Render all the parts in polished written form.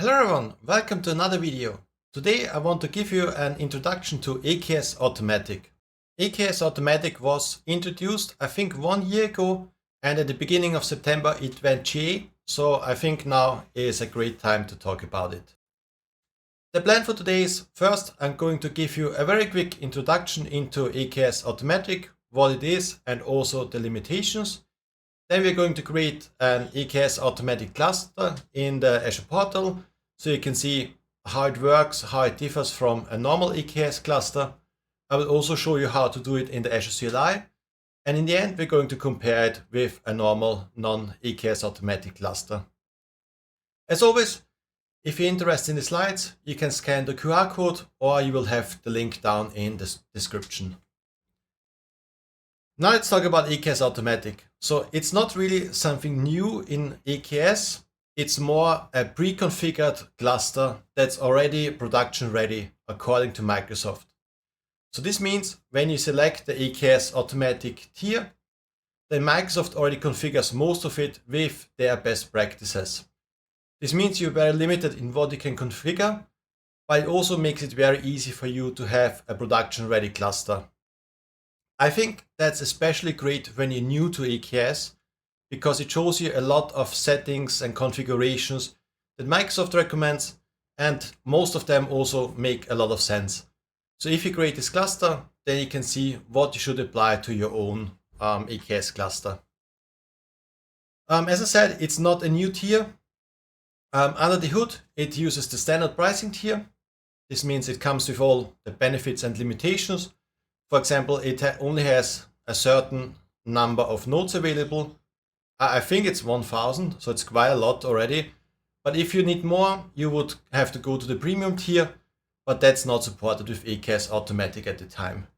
Hello everyone, welcome to another video. Today I want to give you an introduction to AKS Automatic. AKS Automatic was introduced I think 1 year ago, and at the beginning of September it went GA, so I think now is a great time to talk about it. The plan for today is, first I'm going to give you a very quick introduction into AKS Automatic, what it is and also the limitations. Then we're going to create an AKS Automatic cluster in the Azure portal, so you can see how it works, how it differs from a normal AKS cluster. I will also show you how to do it in the Azure CLI. And in the end, we're going to compare it with a normal non-AKS Automatic cluster. As always, if you're interested in the slides, you can scan the QR code or you will have the link down in the description. Now let's talk about AKS Automatic. So it's not really something new in AKS. It's more a pre-configured cluster that's already production ready according to Microsoft. So this means when you select the AKS Automatic tier, then Microsoft already configures most of it with their best practices. This means you're very limited in what you can configure, but it also makes it very easy for you to have a production ready cluster. I think that's especially great when you're new to AKS, because it shows you a lot of settings and configurations that Microsoft recommends, and most of them also make a lot of sense. So if you create this cluster, then you can see what you should apply to your own AKS cluster. As I said, it's not a new tier. Under the hood, it uses the standard pricing tier. This means it comes with all the benefits and limitations. For example, it only has a certain number of nodes available. I think it's 1000, so it's quite a lot already. But if you need more, you would have to go to the premium tier, but that's not supported with AKS Automatic at the time.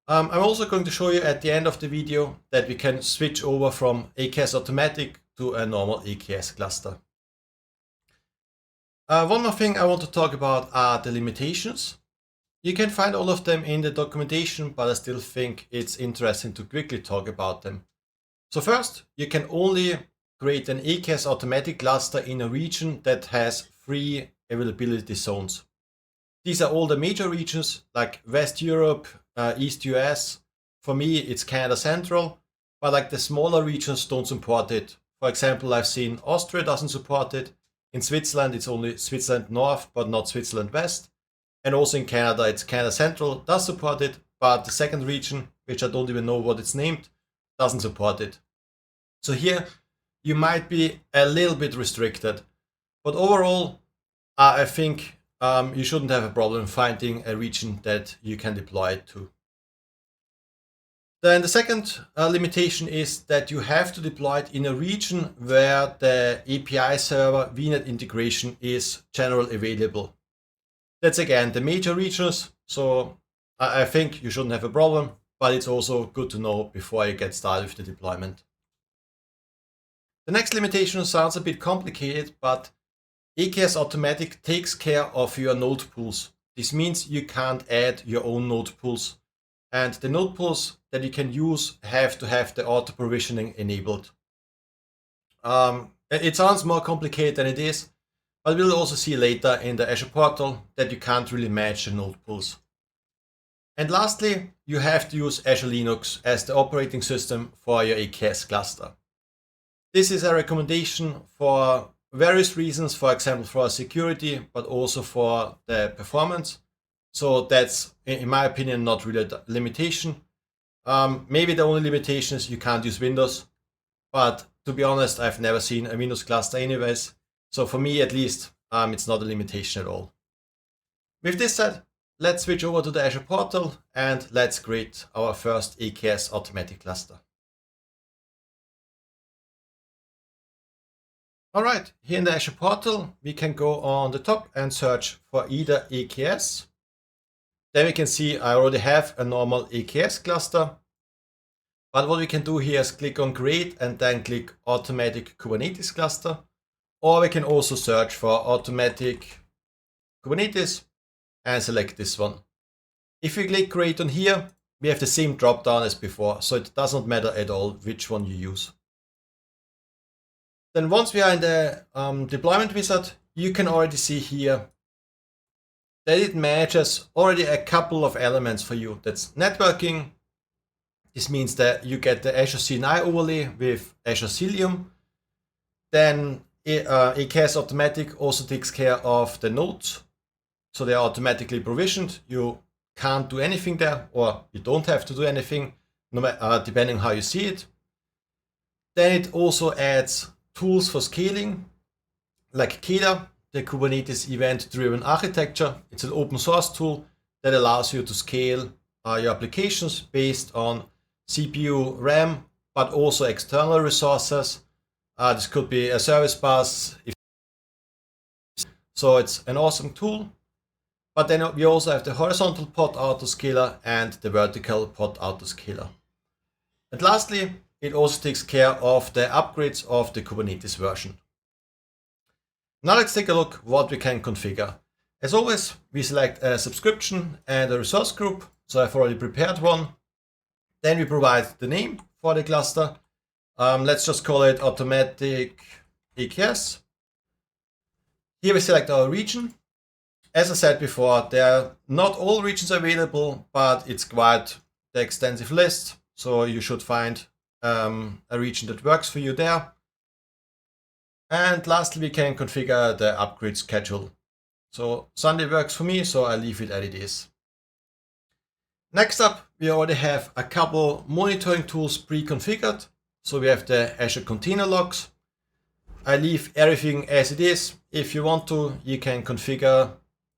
I'm also going to show you at the end of the video that we can switch over from AKS Automatic to a normal AKS cluster. One more thing I want to talk about are the limitations. You can find all of them in the documentation, but I still think it's interesting to quickly talk about them. So first, you can only create an AKS Automatic cluster in a region that has 3 availability zones. These are all the major regions like West Europe, East US. For me, it's Canada Central, but like the smaller regions don't support it. For example, I've seen Austria doesn't support it. In Switzerland, it's only Switzerland North, but not Switzerland West. And also in Canada, it's Canada Central, does support it, but the second region, which I don't even know what it's named, doesn't support it. So here, you might be a little bit restricted. But overall, I think you shouldn't have a problem finding a region that you can deploy it to. Then the second limitation is that you have to deploy it in a region where the API server VNet integration is generally available. That's again the major regions, so I think you shouldn't have a problem, but it's also good to know before you get started with the deployment. The next limitation sounds a bit complicated, but AKS Automatic takes care of your node pools. This means you can't add your own node pools, and the node pools that you can use have to have the auto provisioning enabled. It sounds more complicated than it is, but we'll also see later in the Azure portal that you can't really match the node pools. And lastly, you have to use Azure Linux as the operating system for your AKS cluster. This is a recommendation for various reasons, for example, for security, but also for the performance. So that's, in my opinion, not really a limitation. Maybe the only limitation is you can't use Windows, but to be honest, I've never seen a Windows cluster anyways. So for me, at least, it's not a limitation at all. With this said, let's switch over to the Azure portal and let's create our first AKS Automatic cluster. All right, here in the Azure portal, we can go on the top and search for either AKS. Then we can see I already have a normal AKS cluster. But what we can do here is click on Create and then click Automatic Kubernetes Cluster. Or we can also search for Automatic Kubernetes and select this one. If we click Create on here, we have the same drop down as before, so it doesn't matter at all which one you use. Then once we are in the deployment wizard, you can already see here that it manages already a couple of elements for you. That's networking. This means that you get the Azure CNI overlay with Azure Cilium. Then AKS Automatic also takes care of the nodes. So they are automatically provisioned. You can't do anything there, or you don't have to do anything, depending on how you see it. Then it also adds tools for scaling, like KEDA, the Kubernetes event-driven architecture. It's an open source tool that allows you to scale your applications based on CPU, RAM, but also external resources. This could be a service bus. So it's an awesome tool. But then we also have the horizontal pod autoscaler and the vertical pod autoscaler. And lastly, it also takes care of the upgrades of the Kubernetes version. Now let's take a look what we can configure. As always, we select a subscription and a resource group. So I've already prepared one. Then we provide the name for the cluster. Let's just call it Automatic AKS. Here we select our region. As I said before, there are not all regions available, but it's quite the extensive list. So you should find a region that works for you there. And lastly, we can configure the upgrade schedule. So Sunday works for me, so I leave it as it is. Next up, we already have a couple monitoring tools pre-configured. So we have the Azure Container Logs. I leave everything as it is. If you want to, you can configure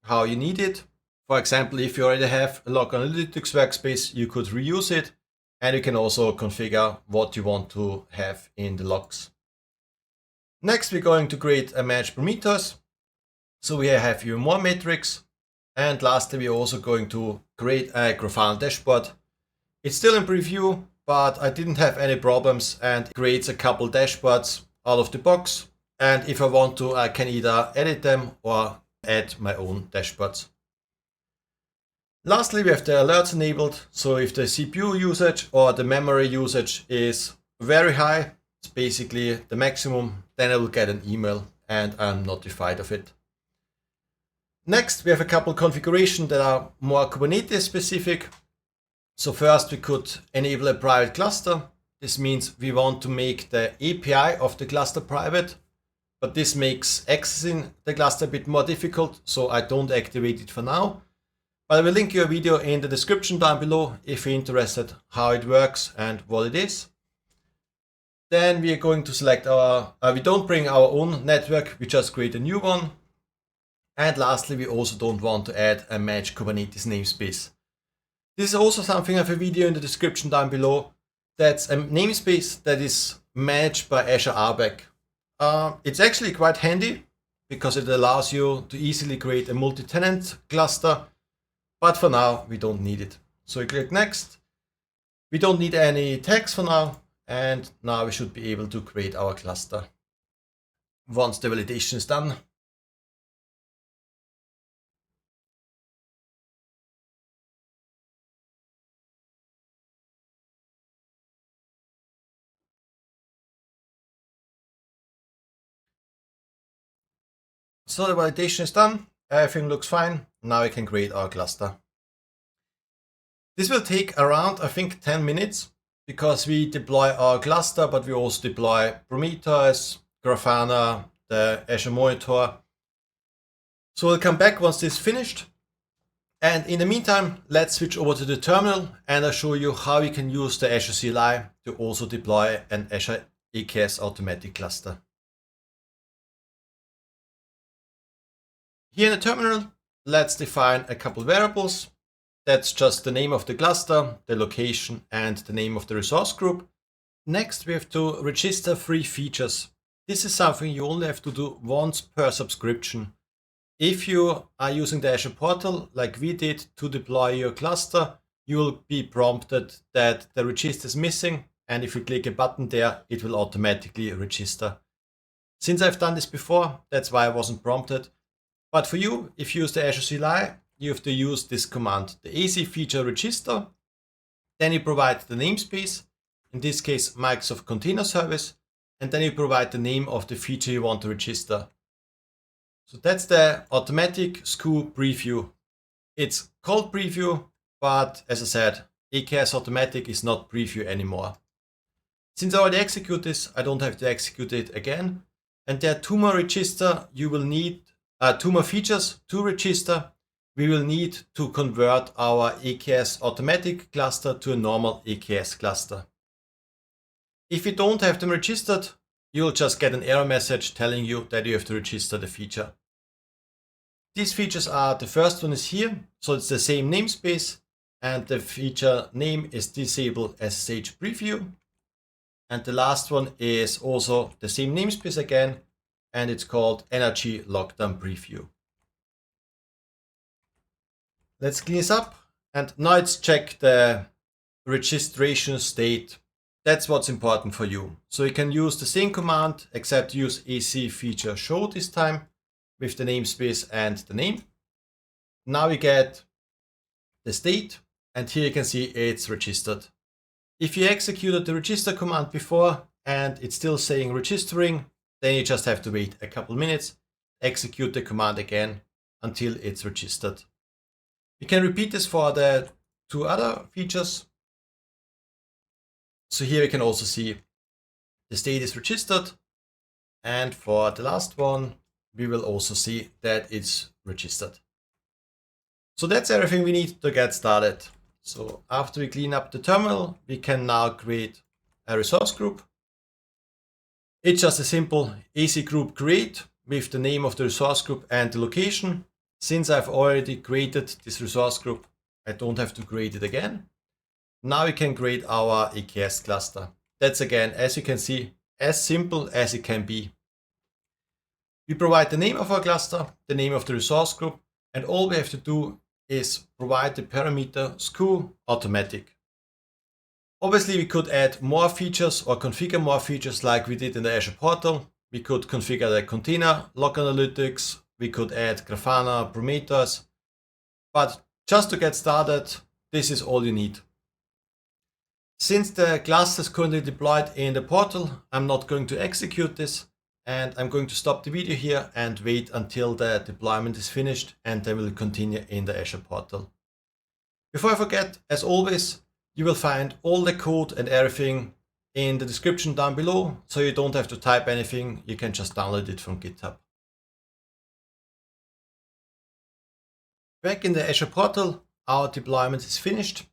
how you need it. For example, if you already have a log analytics workspace, you could reuse it. And you can also configure what you want to have in the logs. Next, we're going to create a manage parameters. So we have even more metrics. And lastly, we're also going to create a Grafana dashboard. It's still in preview, but I didn't have any problems and it creates a couple dashboards out of the box. And if I want to, I can either edit them or add my own dashboards. Lastly, we have the alerts enabled. So if the CPU usage or the memory usage is very high, it's basically the maximum, then I will get an email and I'm notified of it. Next, we have a couple configurations that are more Kubernetes specific. So first, we could enable a private cluster. This means we want to make the API of the cluster private, but this makes accessing the cluster a bit more difficult, so I don't activate it for now. But I will link you a video in the description down below if you're interested how it works and what it is. Then we are going to select we don't bring our own network, we just create a new one. And lastly, we also don't want to add a managed Kubernetes namespace. This is also something I have a video in the description down below. That's a namespace that is managed by Azure RBAC. It's actually quite handy because it allows you to easily create a multi-tenant cluster, but for now we don't need it. So we click next. We don't need any tags for now, and now we should be able to create our cluster once the validation is done. So the validation is done, everything looks fine. Now we can create our cluster. This will take around, I think, 10 minutes because we deploy our cluster, but we also deploy Prometheus, Grafana, the Azure Monitor. So we'll come back once this is finished. And in the meantime, let's switch over to the terminal and I'll show you how you can use the Azure CLI to also deploy an Azure AKS Automatic cluster. Here in the terminal, let's define a couple variables. That's just the name of the cluster, the location, and the name of the resource group. Next, we have to register 3 features. This is something you only have to do once per subscription. If you are using the Azure portal, like we did to deploy your cluster, you will be prompted that the register is missing. And if you click a button there, it will automatically register. Since I've done this before, that's why I wasn't prompted. But for you, if you use the Azure CLI, you have to use this command, the AC feature register. Then you provide the namespace, in this case, Microsoft Container Service. And then you provide the name of the feature you want to register. So that's the automatic SKU preview. It's called preview, but as I said, AKS Automatic is not preview anymore. Since I already execute this, I don't have to execute it again. And there are two more register you will need, two more features to register. We will need to convert our AKS Automatic cluster to a normal AKS cluster. If you don't have them registered, you'll just get an error message telling you that you have to register the feature. These features are, the first one is here, so it's the same namespace, and the feature name is disable SSH preview. And the last one is also the same namespace again, and it's called energy lockdown preview. Let's clean this up, and now let's check the registration state. That's what's important for you. So you can use the same command, except use AC feature show this time with the namespace and the name. Now we get the state, and here you can see it's registered. If you executed the register command before and it's still saying registering, then you just have to wait a couple minutes, execute the command again until it's registered. You can repeat this for the two other features. So here you can also see the state is registered. And for the last one, we will also see that it's registered. So that's everything we need to get started. So after we clean up the terminal, we can now create a resource group. It's just a simple AC group create with the name of the resource group and the location. Since I've already created this resource group, I don't have to create it again. Now we can create our AKS cluster. That's again, as you can see, as simple as it can be. We provide the name of our cluster, the name of the resource group, and all we have to do is provide the parameter SKU automatic. Obviously, we could add more features or configure more features like we did in the Azure portal. We could configure the container log analytics. We could add Grafana, Prometheus. But just to get started, this is all you need. Since the cluster is currently deployed in the portal, I'm not going to execute this. And I'm going to stop the video here and wait until the deployment is finished, and then we'll continue in the Azure portal. Before I forget, as always, you will find all the code and everything in the description down below, so you don't have to type anything, you can just download it from GitHub. Back in the Azure portal, our deployment is finished.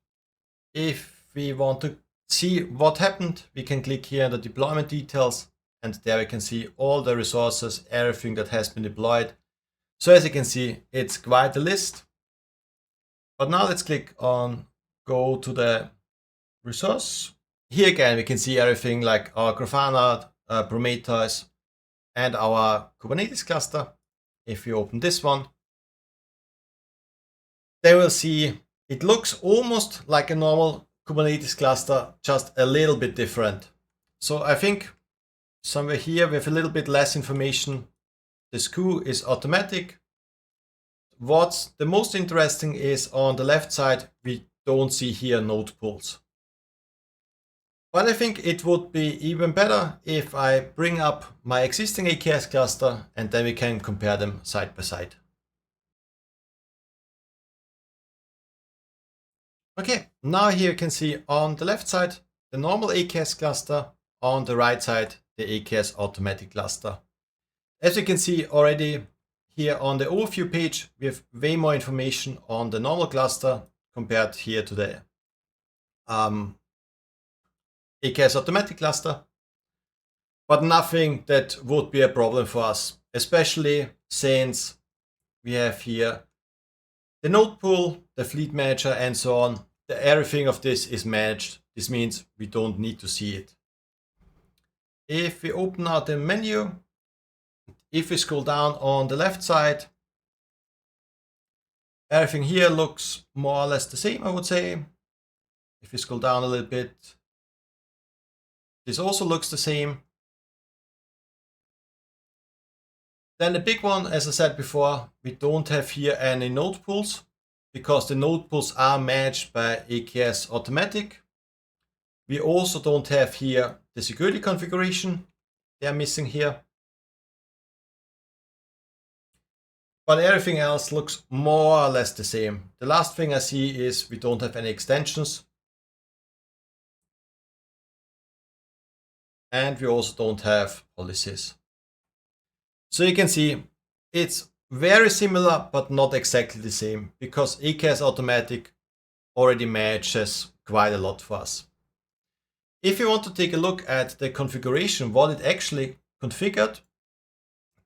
If we want to see what happened, we can click here on the deployment details. And there we can see all the resources, everything that has been deployed. So as you can see, it's quite a list. But now let's click on go to the resource. Here again, we can see everything like our Grafana, Prometheus, and our Kubernetes cluster. If we open this one, then we'll see it looks almost like a normal Kubernetes cluster, just a little bit different. So I think somewhere here we have a little bit less information. The SKU is automatic. What's the most interesting is on the left side, we don't see here node pools. But I think it would be even better if I bring up my existing AKS cluster and then we can compare them side by side. Okay, now here you can see on the left side, the normal AKS cluster, on the right side, the AKS Automatic cluster. As you can see already here on the overview page, we have way more information on the normal cluster compared here to the AKS Automatic cluster, but nothing that would be a problem for us, especially since we have here the node pool, the fleet manager, and so on. Everything of this is managed. This means we don't need to see it. If we open out the menu, if we scroll down on the left side, everything here looks more or less the same, I would say. If we scroll down a little bit, this also looks the same. Then the big one, as I said before, we don't have here any node pools because the node pools are managed by AKS Automatic. We also don't have here the security configuration. They are missing here. but everything else looks more or less the same. The last thing I see is we don't have any extensions. And we also don't have policies. So you can see it's very similar, but not exactly the same, because AKS Automatic already matches quite a lot for us. If you want to take a look at the configuration, what it actually configured,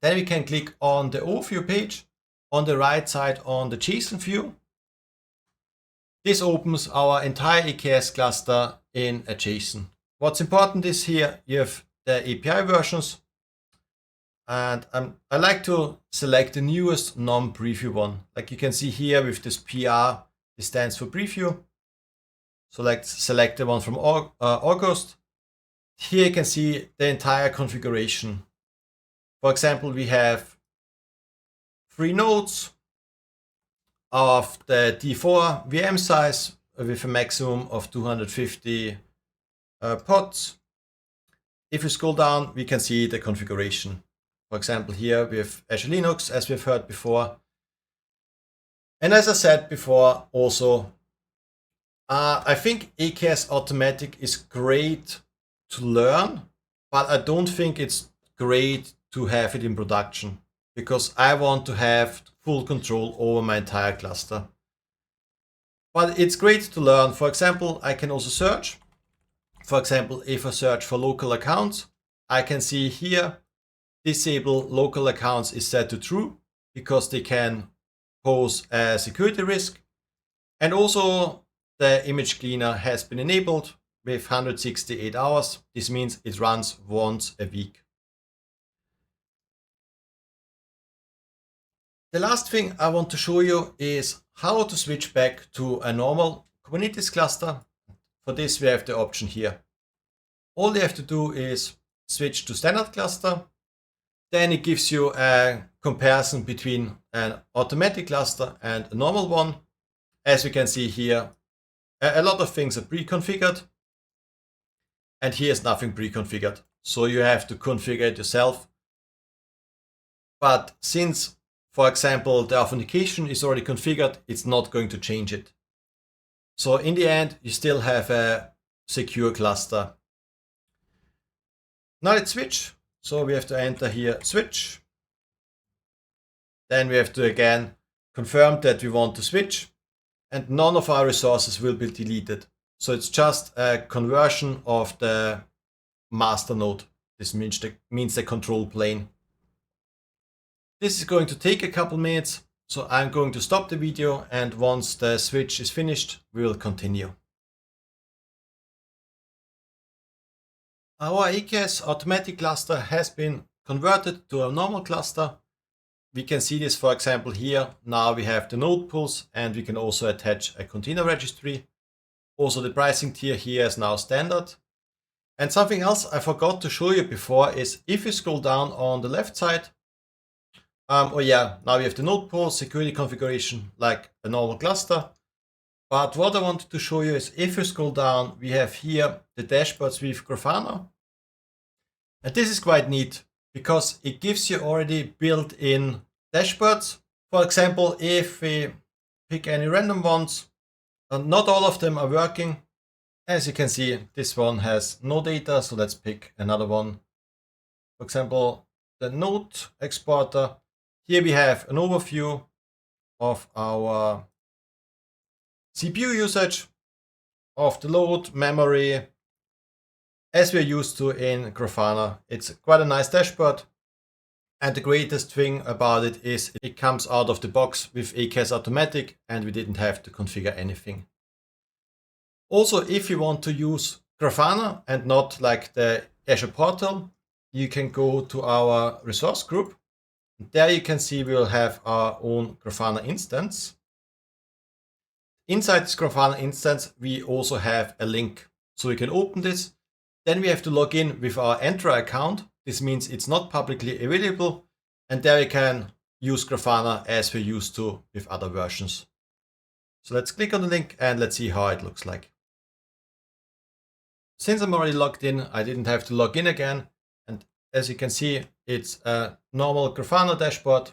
then we can click on the overview page on the right side on the JSON view. This opens our entire AKS cluster in a JSON. What's important is here you have the API versions, and I like to select the newest non-preview one. Like you can see here with this PR, this stands for preview. So let's select the one from August. Here you can see the entire configuration. For example, we have 3 nodes of the D4 VM size with a maximum of 250 pods. If we scroll down, we can see the configuration. For example, here we have Azure Linux, as we've heard before. And as I said before, also, I think AKS Automatic is great to learn, but I don't think it's great to have it in production, because I want to have full control over my entire cluster. But it's great to learn. For example, I can also search. For example, if I search for local accounts, I can see here, disable local accounts is set to true because they can pose a security risk. And also the image cleaner has been enabled with 168 hours. This means it runs once a week. The last thing I want to show you is how to switch back to a normal Kubernetes cluster. For this, we have the option here. All you have to do is switch to standard cluster. Then it gives you a comparison between an automatic cluster and a normal one. As we can see here, a lot of things are pre-configured. And here's nothing pre-configured. So you have to configure it yourself. But since, for example, the authentication is already configured, it's not going to change it. So in the end, you still have a secure cluster. Now let's switch. So we have to enter here, switch. Then we have to again confirm that we want to switch, and none of our resources will be deleted. So it's just a conversion of the master node. This means the control plane. This is going to take a couple minutes. So I'm going to stop the video, and once the switch is finished, we will continue. Our AKS Automatic cluster has been converted to a normal cluster. We can see this, for example, here. Now we have the node pools, and we can also attach a container registry. Also, the pricing tier here is now standard. And something else I forgot to show you before is if you scroll down on the left side, now we have the node pool security configuration like a normal cluster. But what I wanted to show you is if you scroll down, we have here the dashboards with Grafana. And this is quite neat because it gives you already built-in dashboards. For example, if we pick any random ones, not all of them are working. As you can see, this one has no data, so let's pick another one. For example, the node exporter. Here we have an overview of our CPU usage, of the load, memory, as we're used to in Grafana. It's quite a nice dashboard. And the greatest thing about it is it comes out of the box with AKS Automatic, and we didn't have to configure anything. Also, if you want to use Grafana and not like the Azure portal, you can go to our resource group. There you can see we will have our own Grafana instance. Inside this Grafana instance, we also have a link. So we can open this. Then we have to log in with our Entra account. This means it's not publicly available. And there we can use Grafana as we're used to with other versions. So let's click on the link and let's see how it looks like. Since I'm already logged in, I didn't have to log in again. And as you can see, it's a normal Grafana dashboard.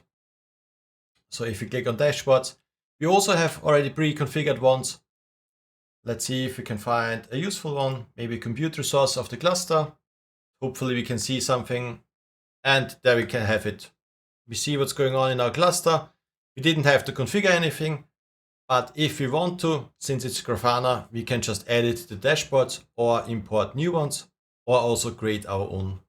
So if we click on dashboards, we also have already pre-configured ones. Let's see if we can find a useful one, maybe compute resource of the cluster. Hopefully we can see something, and there we can have it. We see what's going on in our cluster. We didn't have to configure anything, but if we want to, since it's Grafana, we can just edit the dashboards or import new ones, or also create our own.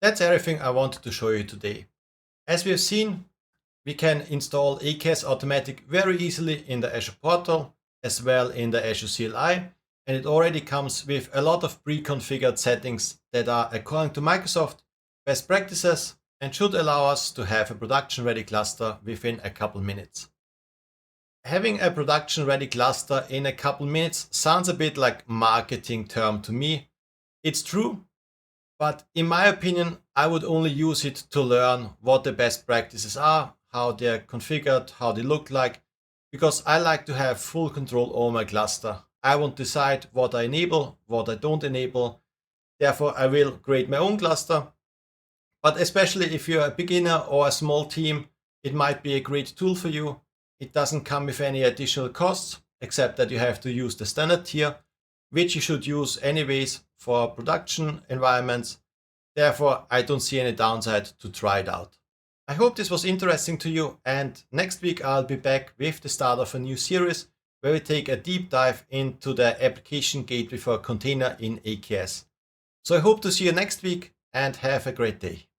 That's everything I wanted to show you today. As we have seen, we can install AKS Automatic very easily in the Azure portal, as well in the Azure CLI, and it already comes with a lot of pre-configured settings that are, according to Microsoft, best practices and should allow us to have a production-ready cluster within a couple minutes. Having a production-ready cluster in a couple minutes sounds a bit like a marketing term to me. It's true, but in my opinion, I would only use it to learn what the best practices are, how they're configured, how they look like, because I like to have full control over my cluster. I won't decide what I enable, what I don't enable. Therefore, I will create my own cluster. But especially if you're a beginner or a small team, it might be a great tool for you. It doesn't come with any additional costs, except that you have to use the standard tier, which you should use anyways for production environments. Therefore, I don't see any downside to try it out. I hope this was interesting to you, and next week I'll be back with the start of a new series where we take a deep dive into the application gateway for a container in AKS. So I hope to see you next week and have a great day.